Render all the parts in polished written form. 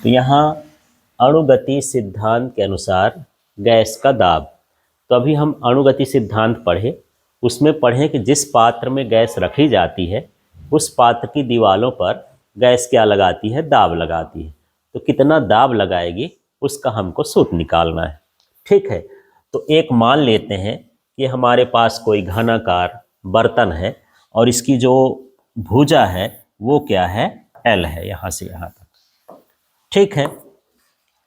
तो यहाँ अणुगति सिद्धांत के अनुसार गैस का दाब। तो अभी हम अणुगति सिद्धांत पढ़े, उसमें पढ़ें कि जिस पात्र में गैस रखी जाती है उस पात्र की दीवारों पर गैस क्या लगाती है, दाब लगाती है। तो कितना दाब लगाएगी उसका हमको सूत्र निकालना है। ठीक है, तो एक मान लेते हैं कि हमारे पास कोई घनाकार बर्तन है और इसकी जो भुजा है वो क्या है, एल है, यहाँ से यहाँ तक। ठीक है,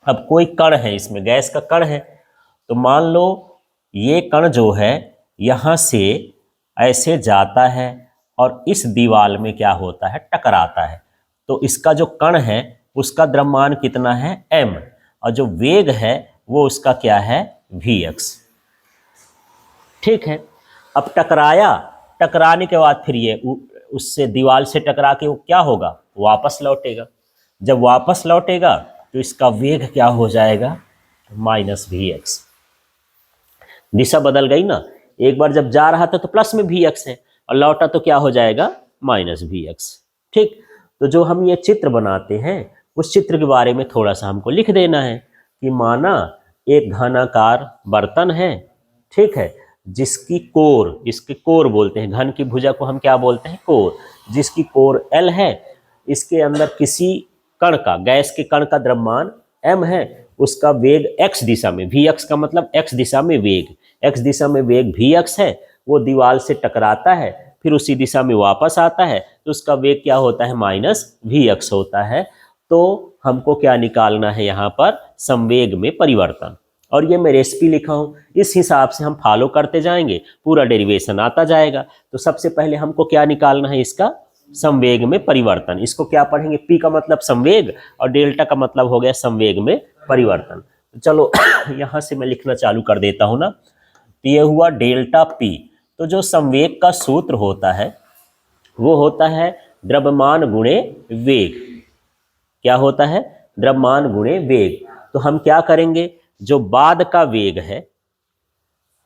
अब कोई कण है, इसमें गैस का कण है, तो मान लो ये कण जो है यहाँ से ऐसे जाता है और इस दीवार में क्या होता है, टकराता है। तो इसका जो कण है उसका द्रव्यमान कितना है, m, और जो वेग है वो उसका क्या है, vx। ठीक है, अब टकराया, टकराने के बाद फिर ये उससे दीवार से टकरा के वो क्या होगा, वापस लौटेगा। जब वापस लौटेगा तो इसका वेग क्या हो जाएगा, -vx। दिशा बदल गई ना, एक बार जब जा रहा था तो प्लस में vx है और लौटा तो क्या हो जाएगा, -vx। ठीक, तो जो हम ये चित्र बनाते हैं उस चित्र के बारे में थोड़ा सा हमको लिख देना है कि माना एक घनाकार बर्तन है, ठीक है, जिसकी कोर, इसके कोर बोलते हैं, घन की भुजा को हम क्या बोलते हैं, कोर, जिसकी कोर L है, इसके अंदर किसी कण का, गैस के कण का द्रव्यमान m है, उसका वेग x दिशा में, vx का मतलब x दिशा में वेग, x दिशा में वेग vx है, वो दीवार से टकराता है फिर उसी दिशा में वापस आता है, तो उसका वेग क्या होता है, -vx होता है। तो हमको क्या निकालना है यहाँ पर, संवेग में परिवर्तन। और ये मैं रेसिपी लिखा हूँ, इस हिसाब से हम फॉलो करते जाएंगे, पूरा डेरिवेशन आता जाएगा। तो सबसे पहले हमको क्या निकालना है, इसका संवेग में परिवर्तन। इसको क्या पढ़ेंगे, पी का मतलब संवेग और डेल्टा का मतलब हो गया संवेग में परिवर्तन। तो चलो यहाँ से मैं लिखना चालू कर देता हूँ ना। तो ये हुआ डेल्टा पी। तो जो संवेग का सूत्र होता है वो होता है द्रव्यमान गुणे वेग। क्या होता है, द्रव्यमान गुणे वेग। तो हम क्या करेंगे, जो बाद का वेग है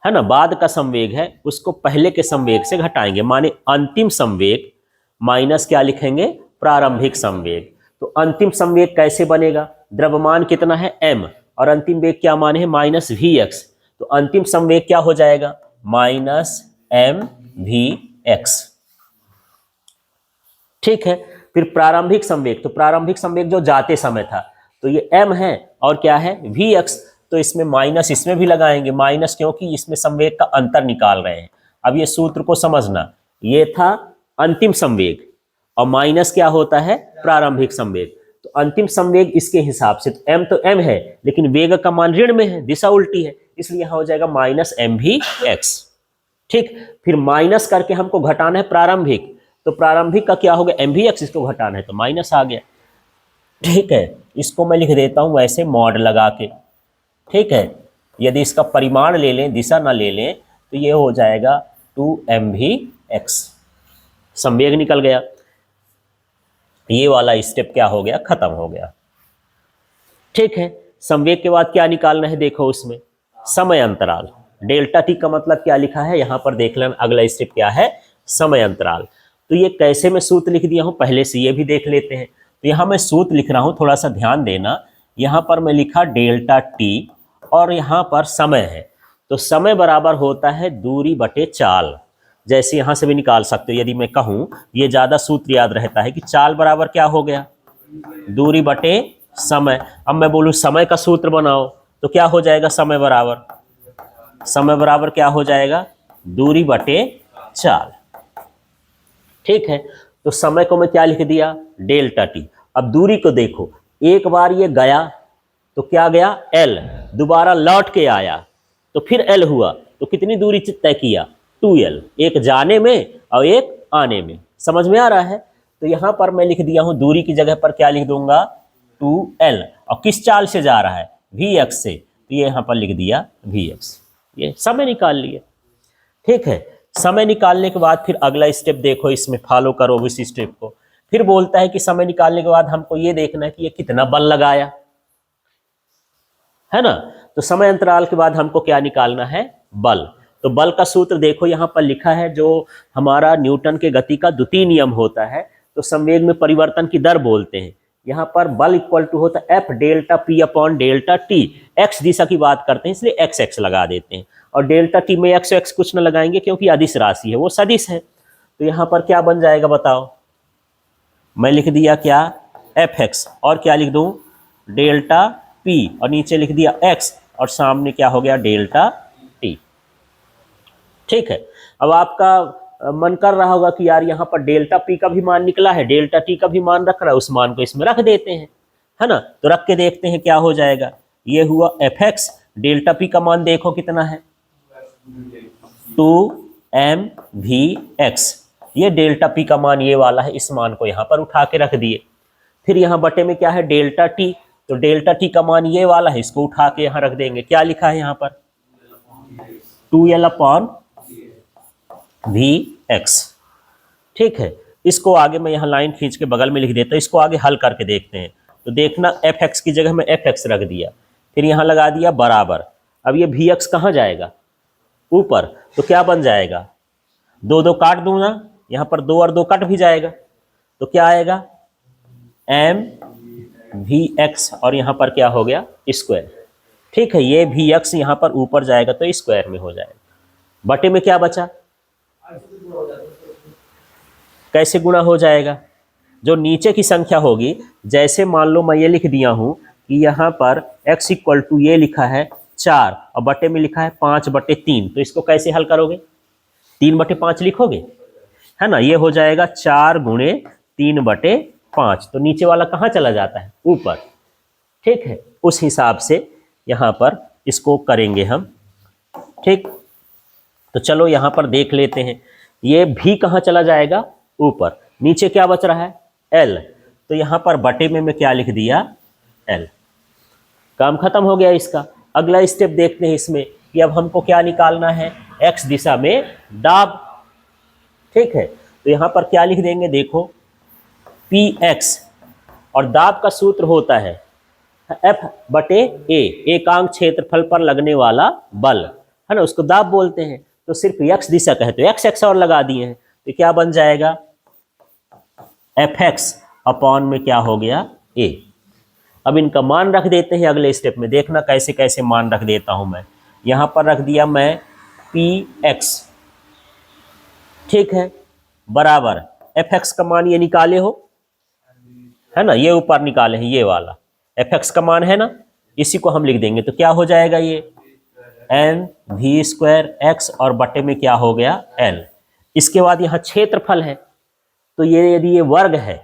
ना, बाद का संवेग है, उसको पहले के संवेग से घटाएंगे, माने अंतिम संवेग माइनस क्या लिखेंगे, प्रारंभिक संवेग। तो अंतिम संवेग कैसे बनेगा, द्रव्यमान कितना है m और अंतिम वेग क्या माने है, -vx। तो अंतिम संवेग क्या हो जाएगा, -mvx। ठीक है, फिर प्रारंभिक संवेग, तो प्रारंभिक संवेग जो जाते समय था, तो ये m है और क्या है, vx। तो इसमें माइनस इसमें भी लगाएंगे, माइनस क्योंकि इसमें संवेग का अंतर निकाल रहे हैं। अब ये सूत्र को समझना, ये था अंतिम संवेग और माइनस क्या होता है, प्रारंभिक संवेग। तो अंतिम संवेग इसके हिसाब से, तो m है लेकिन वेग का मान ऋण में है, दिशा उल्टी है, इसलिए यहां हो जाएगा -mvx। ठीक, फिर माइनस करके हमको घटाना है प्रारंभिक, तो प्रारंभिक का क्या हो गया, mvx, इसको घटाना है तो माइनस आ गया। ठीक है, इसको मैं लिख देता हूं वैसे मॉड लगा के। ठीक है, यदि इसका परिमाण ले लें, दिशा ना ले लें, तो ये हो जाएगा 2mvx। संवेग निकल गया, ये वाला स्टेप क्या हो गया, खत्म हो गया। ठीक है, संवेग के बाद क्या निकालना है, देखो उसमें समय अंतराल, डेल्टा टी का मतलब क्या लिखा है यहाँ पर देख लेना। अगला स्टेप क्या है, समय अंतराल। तो ये कैसे मैं सूत्र लिख दिया हूँ, पहले से ये भी देख लेते हैं। तो यहाँ मैं सूत्र लिख रहा हूँ, थोड़ा सा ध्यान देना। यहाँ पर मैं लिखा डेल्टा टी और यहाँ पर समय है, तो समय बराबर होता है दूरी बटे चाल। जैसे यहाँ से भी निकाल सकते हो, यदि मैं कहूँ, ये ज़्यादा सूत्र याद रहता है कि चाल बराबर क्या हो गया, दूरी बटे समय। अब मैं बोलूँ समय का सूत्र बनाओ, तो क्या हो जाएगा, समय बराबर क्या हो जाएगा, दूरी बटे चाल। ठीक है, तो समय को मैं क्या लिख दिया, डेल्टा टी। अब दूरी को देखो, एक बार ये गया तो क्या गया, L, दोबारा लौट के आया तो फिर L हुआ, तो कितनी दूरी तय किया, 2L, एक जाने में और एक आने में। समझ में आ रहा है। तो यहाँ पर मैं लिख दिया हूँ, दूरी की जगह पर क्या लिख दूंगा, 2L, और किस चाल से जा रहा है, vx से, तो ये यहाँ पर लिख दिया vx। ये समय निकाल लिए। ठीक है, समय निकालने के बाद फिर अगला स्टेप देखो, इसमें फॉलो करो इस स्टेप को। फिर बोलता है कि समय निकालने के बाद हमको ये देखना है कि ये कितना बल लगाया, है ना। तो समय अंतराल के बाद हमको क्या निकालना है, बल। तो बल का सूत्र देखो यहाँ पर लिखा है, जो हमारा न्यूटन के गति का द्वितीय नियम होता है, तो संवेग में परिवर्तन की दर बोलते हैं। यहाँ पर बल इक्वल टू होता है F delta P upon delta T. X दिशा की बात करते हैं इसलिए एक्स एक्स लगा देते हैं, और डेल्टा टी में एक्स एक्स कुछ न लगाएंगे क्योंकि अदिश राशि है, वो सदिश है। तो यहाँ पर क्या बन जाएगा बताओ, मैं लिख दिया क्या एफ एक्स, और क्या लिख दूँ डेल्टा पी, और नीचे लिख दिया एक्स, और सामने क्या हो गया डेल्टा टी। ठीक है, अब आपका मन कर रहा होगा कि यार यहाँ पर डेल्टा पी का भी मान निकला है, डेल्टा टी का भी मान रख रहा है, उस मान को इसमें रख देते हैं, है ना। तो रख के देखते हैं क्या हो जाएगा। ये हुआ एफ एक्स, डेल्टा पी का मान देखो कितना है 2mVx, ये डेल्टा पी का मान ये वाला है, इस मान को यहाँ पर उठा के रख दिए। फिर यहाँ बटे में क्या है डेल्टा टी, तो डेल्टा टी का मान ये वाला है, इसको उठा के यहाँ रख देंगे। क्या लिखा है यहाँ पर 2l अपॉन Vx। ठीक है, इसको आगे मैं यहाँ लाइन खींच के बगल में लिख देता हूँ, इसको आगे हल करके देखते हैं। तो देखना एफ एक्स की जगह में एफ एक्स रख दिया, फिर यहाँ लगा दिया बराबर। अब ये वी एक्स कहाँ जाएगा ऊपर, तो क्या बन जाएगा 2 2 काट दूँ ना, यहाँ पर 2 और 2 कट भी जाएगा, तो क्या आएगा mVx, और यहाँ पर क्या हो गया स्क्वायर। ठीक है, ये Vx यहाँ पर ऊपर जाएगा तो स्क्वायर में हो जाएगा। बटे में क्या बचा, कैसे गुणा हो जाएगा, जो नीचे की संख्या होगी, जैसे मान लो मैं ये लिख दिया हूं कि यहाँ पर x इक्वल टू ये लिखा है 4 और बटे में लिखा है 5/3, तो इसको कैसे हल करोगे 3/5 लिखोगे, है ना। ये हो जाएगा 4 गुणे 3/5, तो नीचे वाला कहाँ चला जाता है ऊपर। ठीक है, उस हिसाब से यहाँ पर इसको करेंगे हम। ठीक, तो चलो यहाँ पर देख लेते हैं, ये भी कहाँ चला जाएगा ऊपर, नीचे क्या बच रहा है L, तो यहाँ पर बटे में मैं क्या लिख दिया L। काम खत्म हो गया इसका। अगला स्टेप देखते हैं इसमें कि अब हमको क्या निकालना है, x दिशा में दाब। ठीक है, तो यहाँ पर क्या लिख देंगे देखो px, और दाब का सूत्र होता है F/A, एकांक क्षेत्रफल पर लगने वाला बल, है ना, उसको दाब बोलते हैं। तो सिर्फ x दिशा कहे तो x x और लगा दिए हैं, तो क्या बन जाएगा Fx अपॉन में क्या हो गया A। अब इनका मान रख देते हैं अगले स्टेप में, देखना कैसे कैसे मान रख देता हूं मैं। यहां पर रख दिया मैं Px, ठीक है, बराबर Fx का मान ये निकाले हो, है ना, ये ऊपर निकाले हैं, ये वाला Fx का मान है ना, इसी को हम लिख देंगे। तो क्या हो जाएगा ये mv²x, और बटे में क्या हो गया L। इसके बाद यहाँ क्षेत्रफल है, तो ये यदि ये वर्ग है,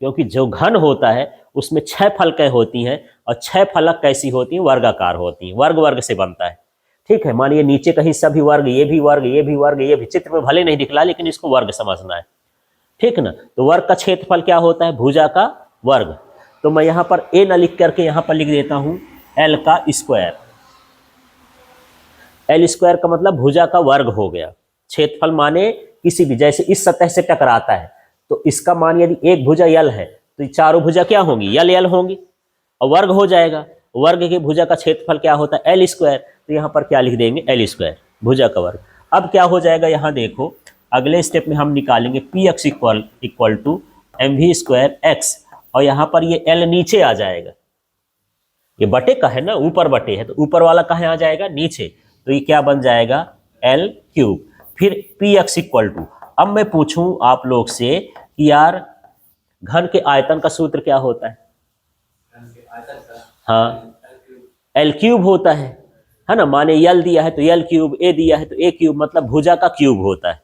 क्योंकि जो घन होता है उसमें 6 फलकें होती हैं, और 6 फलक कैसी होती हैं वर्गाकार होती हैं, वर्ग वर्ग से बनता है। ठीक है, मानिए नीचे का हिस्सा भी वर्ग, ये भी वर्ग, ये भी वर्ग, ये भी, चित्र में भले नहीं दिखला लेकिन इसको वर्ग समझना है। ठीक ना, तो वर्ग का क्षेत्रफल क्या होता है भुजा का वर्ग। तो मैं यहाँ पर a न लिख करके यहाँ पर लिख देता हूँ L का स्क्वायर। L स्क्वायर का मतलब भुजा का वर्ग हो गया। क्षेत्रफल माने किसी भी, जैसे इस सतह से टकराता है तो इसका मान यदि एक भुजा यल है तो चारों भुजा क्या होंगी यल यल होंगी, और वर्ग हो जाएगा। वर्ग के भुजा का क्षेत्रफल क्या होता है L स्क्वायर, तो यहाँ पर क्या लिख देंगे L स्क्वायर, भुजा का वर्ग। अब क्या हो जाएगा यहाँ देखो, अगले स्टेप में हम निकालेंगे Px इक्वल टू mv²x, और यहाँ पर ये L नीचे आ जाएगा, ये बटे का है ना, ऊपर बटे है, तो ऊपर वाला कहाँ आ जाएगा नीचे, तो ये क्या बन जाएगा L3। फिर Px इक्वल टू, अब मैं पूछूं आप लोग से कि यार घन के आयतन का सूत्र क्या होता है, हाँ L³ होता है ना, माने यल दिया है तो L3, A दिया है तो A3, मतलब भुजा का क्यूब होता है।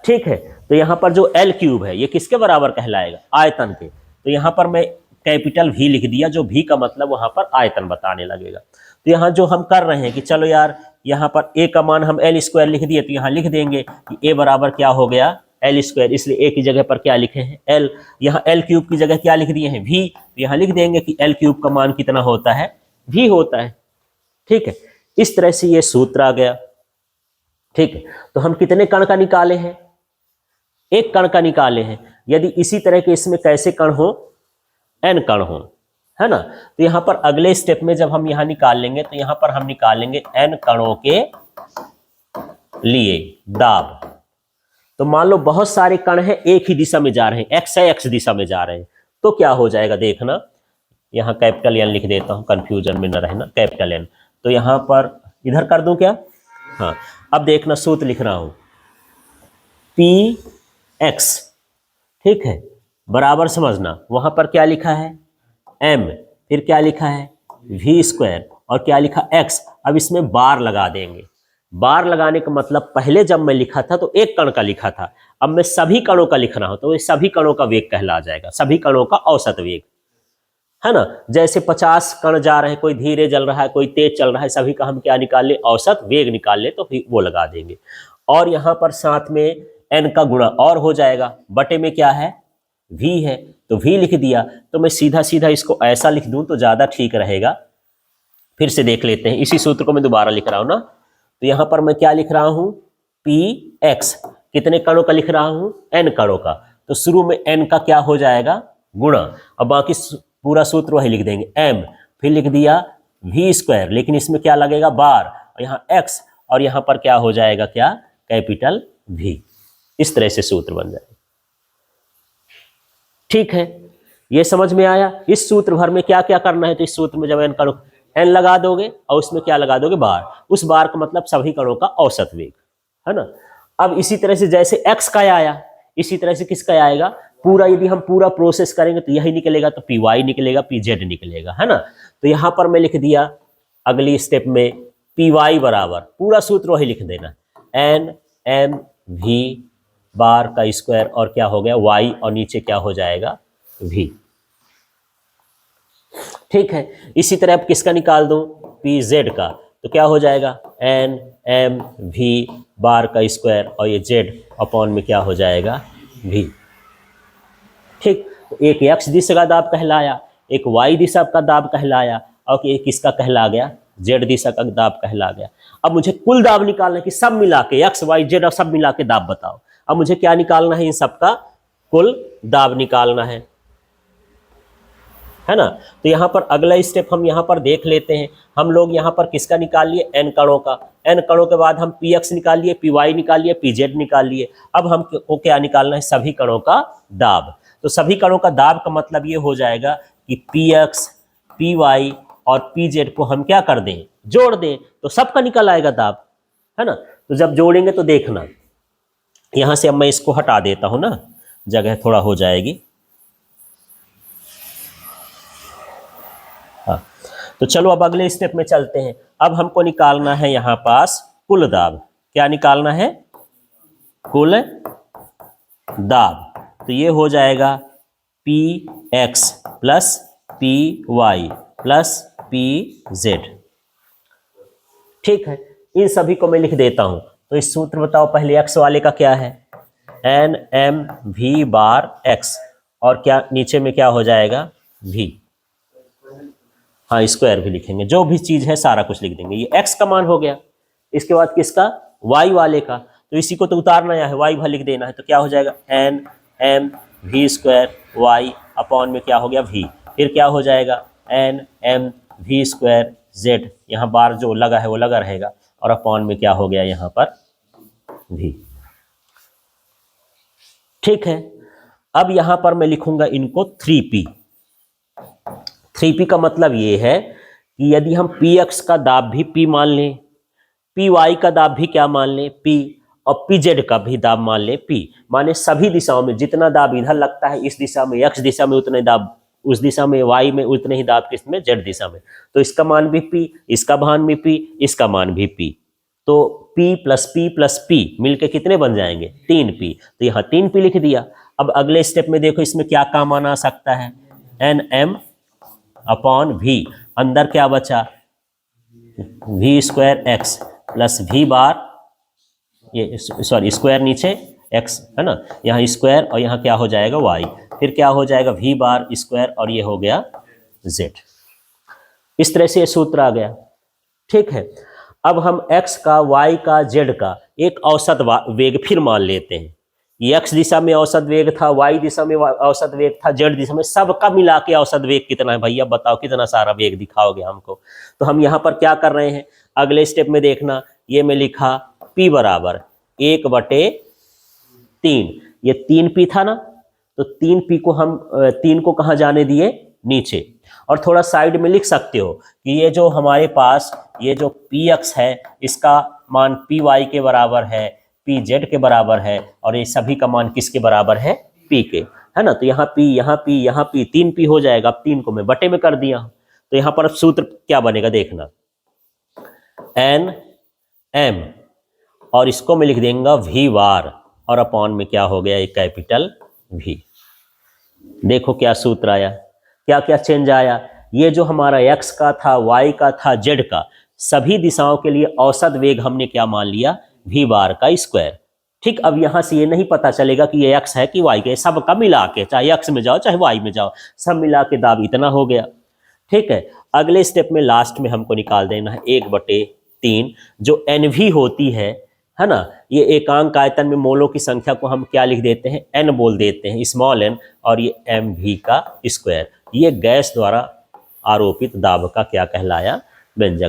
ठीक है, तो यहाँ पर जो L³ है ये किसके बराबर कहलाएगा आयतन के, तो यहाँ पर मैं कैपिटल V लिख दिया, जो V का मतलब वहां पर आयतन बताने लगेगा। तो यहाँ जो हम कर रहे हैं कि चलो यार यहाँ पर A का मान हम L स्क्वायर लिख दिए, तो यहाँ लिख देंगे कि A बराबर क्या हो गया L स्क्वायर, इसलिए A की जगह पर क्या लिखे हैं L, यहाँ L³ की जगह क्या लिख दिए हैं V, तो यहाँ लिख देंगे कि L³ का मान कितना होता है V होता है। ठीक है, इस तरह से ये सूत्र आ गया। ठीक है, तो हम कितने कण का निकाले हैं, एक कण का निकाले हैं। यदि इसी तरह के इसमें कैसे कण हो, n कण हो, है ना, तो यहाँ पर अगले स्टेप में जब हम यहाँ निकाल लेंगे तो यहाँ पर हम निकालेंगे n कणों के लिए दाब। तो मान लो बहुत सारे कण हैं एक ही दिशा में जा रहे हैं, x है x दिशा में जा रहे हैं, तो क्या हो जाएगा देखना, यहाँ कैपिटल एन लिख देता हूँ कंफ्यूजन में न रहना, कैपिटल एन। तो यहाँ पर इधर कर दूं क्या? हाँ, अब देखना सूत्र लिख रहा हूँ, पी एक्स, ठीक है, बराबर समझना, वहां पर क्या लिखा है m, फिर क्या लिखा है v स्क्वायर, और क्या लिखा x। अब इसमें बार लगा देंगे। बार लगाने का मतलब पहले जब मैं लिखा था तो एक कण का लिखा था, अब मैं सभी कणों का लिख रहा हूं तो ये सभी कणों का वेग कहला जाएगा, सभी कणों का औसत वेग, है ना। जैसे 50 कण जा रहे हैं, कोई धीरे चल रहा है, कोई तेज चल रहा है, सभी का हम क्या निकाल ले, औसत वेग निकाल ले, तो फिर वो लगा देंगे। और यहां पर साथ में n का गुणा और हो जाएगा, बटे में क्या है v है, तो v लिख दिया। तो मैं सीधा सीधा इसको ऐसा लिख दूं तो ज्यादा ठीक रहेगा। फिर से देख लेते हैं, इसी सूत्र को मैं दोबारा लिख रहा हूं ना। तो यहां पर मैं क्या लिख रहा हूं, पी एक्स, कितने कणों का लिख रहा हूं, n कणों का। तो शुरू में n का क्या हो जाएगा, गुणा, अब बाकी पूरा सूत्र वही लिख देंगे m, फिर लिख दिया v स्क्वायर, लेकिन इसमें क्या लगेगा बार, और यहाँ x, और यहाँ पर क्या हो जाएगा, क्या, कैपिटल V। इस तरह से सूत्र बन जाएगा। ठीक है, ये समझ में आया। इस सूत्र भर में क्या क्या करना है, तो इस सूत्र में जब n लगा दोगे और उसमें क्या लगा दोगे, बार, उस बार का मतलब सभी कणों का औसत वेग, है ना। अब इसी तरह से जैसे x का आया, इसी तरह से किसका आएगा, पूरा यदि हम पूरा प्रोसेस करेंगे तो यही निकलेगा, तो पी वाई निकलेगा, पी जेड निकलेगा, है ना। तो यहां पर मैं लिख दिया अगली स्टेप में पी वाई बराबर, पूरा सूत्र वही लिख देना, एन एम वी बार का स्क्वायर, और क्या हो गया वाई, और नीचे क्या हो जाएगा वी। ठीक है, इसी तरह अब किसका निकाल दूं, पी जेड का, तो क्या हो जाएगा एन एम वी बार का स्क्वायर, और ये जेड अपॉन में क्या हो जाएगा वी। ठीक, तो एक एक्स दिशा का दाब कहलाया, एक वाई दिशा का दाब कहलाया, और एक किसका कहला गया, जेड दिशा का दाब कहला गया। अब मुझे कुल दाब निकालना है कि सब मिला के एक्स वाई जेड और सब मिला के दाब बताओ। अब मुझे क्या निकालना है, इन सबका कुल दाब निकालना है ना। तो यहां पर अगला स्टेप हम यहां पर देख लेते हैं। हम लोग यहां पर किसका निकाल लिए, एन कणों का। एन कणों के बाद हम पी एक्स निकाल लिए, पी वाई निकाल लिए, पी जेड निकाल लिए। अब हमको क्या निकालना है, सभी कणों का दाब। तो सभी कणों का दाब का मतलब ये हो जाएगा कि पी एक्स पी वाई और पी जेड को हम क्या कर दें, जोड़ दें, तो सबका निकल आएगा दाब, है ना। तो जब जोड़ेंगे तो देखना, यहां से अब मैं इसको हटा देता हूं ना, जगह थोड़ा हो जाएगी। हाँ, तो चलो अब अगले स्टेप में चलते हैं। अब हमको निकालना है यहां पास कुल दाब। क्या निकालना है, कुल दाब। तो ये हो जाएगा P X plus P Y plus P Z. ठीक है, इन सभी को मैं लिख देता हूं। तो इस सूत्र बताओ, पहले एक्स वाले का क्या है, N M V bar X, और क्या नीचे में क्या हो जाएगा वी। हाँ, स्क्वायर भी लिखेंगे, जो भी चीज है सारा कुछ लिख देंगे। ये एक्स का मान हो गया। इसके बाद किसका, वाई वाले का, तो इसी को तो उतारना है, वाई भा लिख देना है। तो क्या हो जाएगा N M V square Y upon में क्या हो गया वी। फिर क्या हो जाएगा N M V square Z, यहाँ बार जो लगा है वो लगा रहेगा, और अपॉन में क्या हो गया यहाँ पर वी। ठीक है, अब यहां पर मैं लिखूंगा इनको 3p। 3p का मतलब ये है कि यदि हम px का दाब भी p मान लें, py का दाब भी क्या मान लें p, और pz का भी दाब मान लें p, माने सभी दिशाओं में जितना दाब इधर लगता है इस दिशा में, x दिशा में उतने दाब उस दिशा में, y में उतने ही दाब किसमें, z दिशा में। तो इसका मान भी p, इसका मान भी p, इसका मान भी p। तो p प्लस p मिलके कितने बन जाएंगे, 3p। तो यहाँ 3p लिख दिया। अब अगले स्टेप में देखो, इसमें क्या काम आ सकता है, एन एम अपॉन वी, अंदर क्या बचा V square X plus V bar, ये सॉरी स्क्वायर नीचे एक्स है ना, यहाँ स्क्वायर, और यहाँ क्या हो जाएगा वाई, फिर क्या हो जाएगा वी बार स्क्वायर, और ये हो गया जेड। इस तरह से ये सूत्र आ गया। ठीक है, अब हम x का, y का, z का एक औसत वेग फिर मान लेते हैं। ये x दिशा में औसत वेग था, y दिशा में औसत वेग था, z दिशा में, सबका मिला के औसत वेग कितना है भैया बताओ, कितना सारा वेग दिखाओगे हमको। तो हम यहाँ पर क्या कर रहे हैं, अगले स्टेप में देखना, ये मैं लिखा p बराबर 1/3, ये 3p था ना, तो 3p को हम 3 को कहाँ जाने दिए, नीचे। और थोड़ा साइड में लिख सकते हो कि ये जो हमारे पास ये जो px है इसका मान py के बराबर है, pz के बराबर है, और ये सभी का मान किसके बराबर है, p के, है ना। तो यहाँ p, यहाँ p, यहाँ p, 3p हो जाएगा। अब 3 को मैं बटे में कर दिया हूँ, तो यहाँ पर सूत्र क्या बनेगा देखना, n m, और इसको मैं लिख देंगे v बार, और अपॉन में क्या हो गया, एक कैपिटल V। देखो क्या सूत्र आया, क्या क्या चेंज आया। ये जो हमारा x का था, y का था, z का, सभी दिशाओं के लिए औसत वेग हमने क्या मान लिया, v बार का स्क्वायर। ठीक, अब यहां से ये नहीं पता चलेगा कि ये x है कि y के, सब का मिला के, चाहे x में जाओ चाहे y में जाओ, सब मिला के दाब इतना हो गया। ठीक है, अगले स्टेप में लास्ट में हमको निकाल देना है 1/3 जो NV होती है ना। ये एकांक आयतन में मोलों की संख्या को हम क्या लिख देते हैं, n बोल देते हैं, स्मॉल n, और ये mv का स्क्वायर। ये गैस द्वारा आरोपित दाब का क्या कहलाया, व्यंजक